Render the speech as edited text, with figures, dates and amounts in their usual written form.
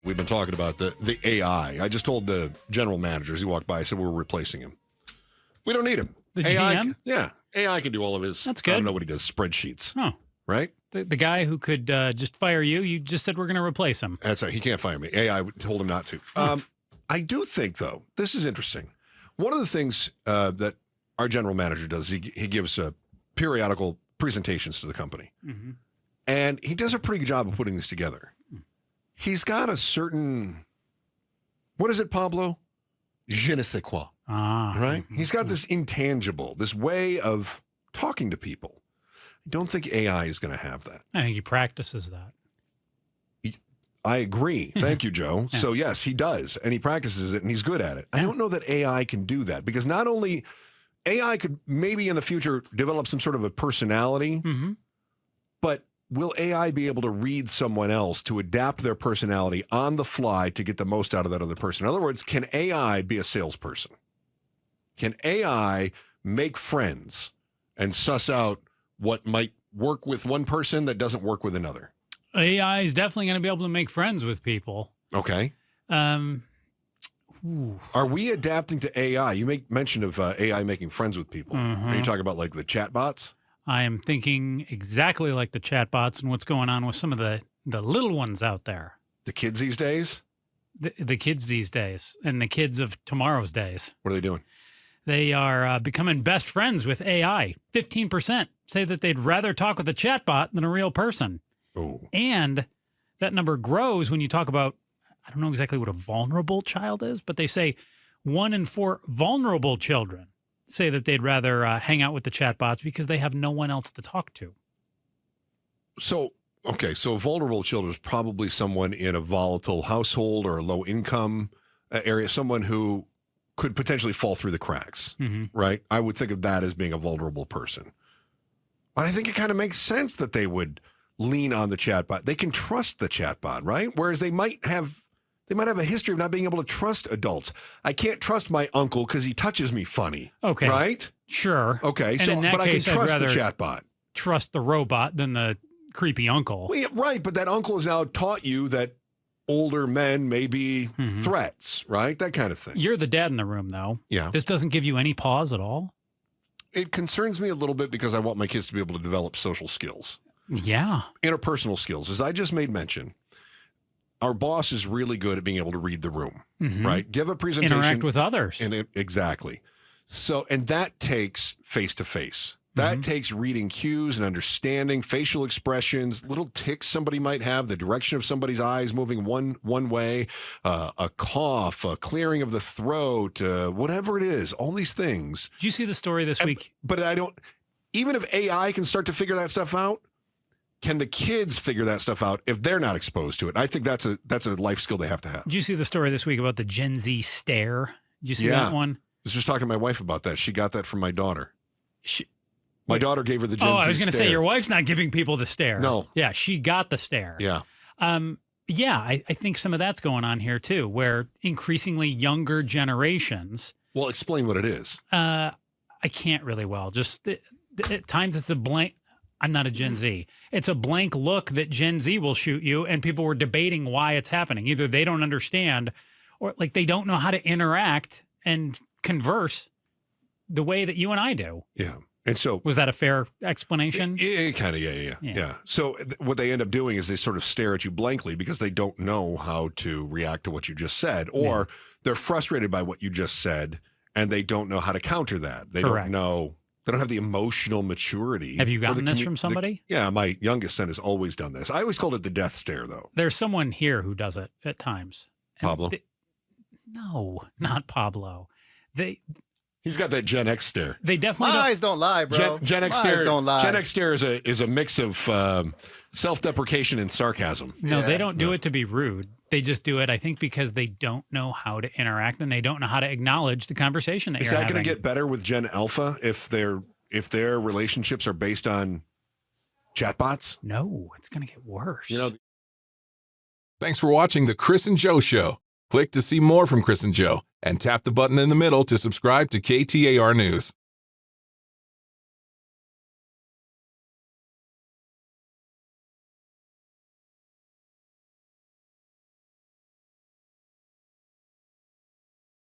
We've been talking about the AI. I just told the general managers, he walked by, I said, we're replacing him. We don't need him. The AI, GM? Yeah. AI can do all of his, That's good. I don't know what he does, spreadsheets. Oh. Right? The guy who could just fire you just said we're going to replace him. That's right. He can't fire me. AI told him not to. I do think, though, this is interesting. One of the things that our general manager does, he gives periodical presentations to the company. Mm-hmm. And he does a pretty good job of putting this together. He's got a certain, what is it, Pablo? Je ne sais quoi. Right? He's got this intangible, this way of talking to people. I don't think AI is going to have that. I think he practices that. I agree. Thank you, Joe. Yeah. So, yes, he does, and he practices it, and he's good at it. Yeah. I don't know that AI can do that, because not only AI could maybe in the future develop some sort of a personality, but will AI be able to read someone else to adapt their personality on the fly to get the most out of that other person? In other words, can AI be a salesperson? Can AI make friends and suss out what might work with one person that doesn't work with another? AI is definitely going to be able to make friends with people. Okay. Are we adapting to AI? You make mention of AI making friends with people. Are you talking about like the chatbots? I am thinking exactly like the chatbots and what's going on with some of the little ones out there. The kids these days? The kids these days and the kids of tomorrow's days. What are they doing? They are becoming best friends with AI. 15% say that they'd rather talk with a chatbot than a real person. Oh. And that number grows when you talk about, I don't know exactly what a vulnerable child is, but they say 1 in 4 vulnerable children say that they'd rather hang out with the chatbots because they have no one else to talk to. So, okay, so vulnerable children is probably someone in a volatile household or a low income area, someone who could potentially fall through the cracks, right? I would think of that as being a vulnerable person. But I think it kind of makes sense that they would lean on the chatbot. They can trust the chatbot, right? Whereas they might have a history of not being able to trust adults. I can't trust my uncle because he touches me funny. Okay. Right? Sure. Okay. So, but I can trust the chatbot. Trust the robot than the creepy uncle. Well, yeah, right. But that uncle has now taught you that older men may be threats, right? That kind of thing. You're the dad in the room, though. Yeah. This doesn't give you any pause at all? It concerns me a little bit because I want my kids to be able to develop social skills. Yeah. Interpersonal skills. As I just made mention, our boss is really good at being able to read the room, right? Give a presentation. Interact with others. Exactly. So, and that takes face-to-face. That takes reading cues and understanding facial expressions, little ticks somebody might have, the direction of somebody's eyes moving one way, a cough, a clearing of the throat, whatever it is, all these things. Did you see the story this week? But even if AI can start to figure that stuff out, can the kids figure that stuff out if they're not exposed to it? I think that's a life skill they have to have. Did you see the story this week about the Gen Z stare? Did you see that one? I was just talking to my wife about that. She got that from my daughter. My daughter gave her the Gen Z stare. I was going to say, your wife's not giving people the stare. No. Yeah, she got the stare. Yeah. I think some of that's going on here, too, where increasingly younger generations... Well, explain what it is. I can't really well. Just at times it's a blank... I'm not a Gen Z. It's a blank look that Gen Z will shoot you, and people were debating why it's happening. Either they don't understand or like they don't know how to interact and converse the way that you and I do. Yeah. And so was that a fair explanation? Kind of, yeah. So what they end up doing is they sort of stare at you blankly because they don't know how to react to what you just said, or they're frustrated by what you just said and they don't know how to counter that. They Correct. don't know. They don't have the emotional maturity. Have you gotten this from somebody? Yeah, my youngest son has always done this. I always called it the death stare, though. There's someone here who does it at times. Pablo? No, not Pablo. He's got that Gen X stare. They definitely eyes don't lie, bro. Gen X My stare eyes don't lie. Gen X stare is a mix of self-deprecation and sarcasm. No, they don't do it to be rude. They just do it, I think, because they don't know how to interact and they don't know how to acknowledge the conversation that you're having. Is that going to get better with Gen Alpha if their relationships are based on chatbots? No, it's going to get worse. Thanks for watching The Chris and Joe Show. Click to see more from Chris and Joe and tap the button in the middle to subscribe to KTAR News.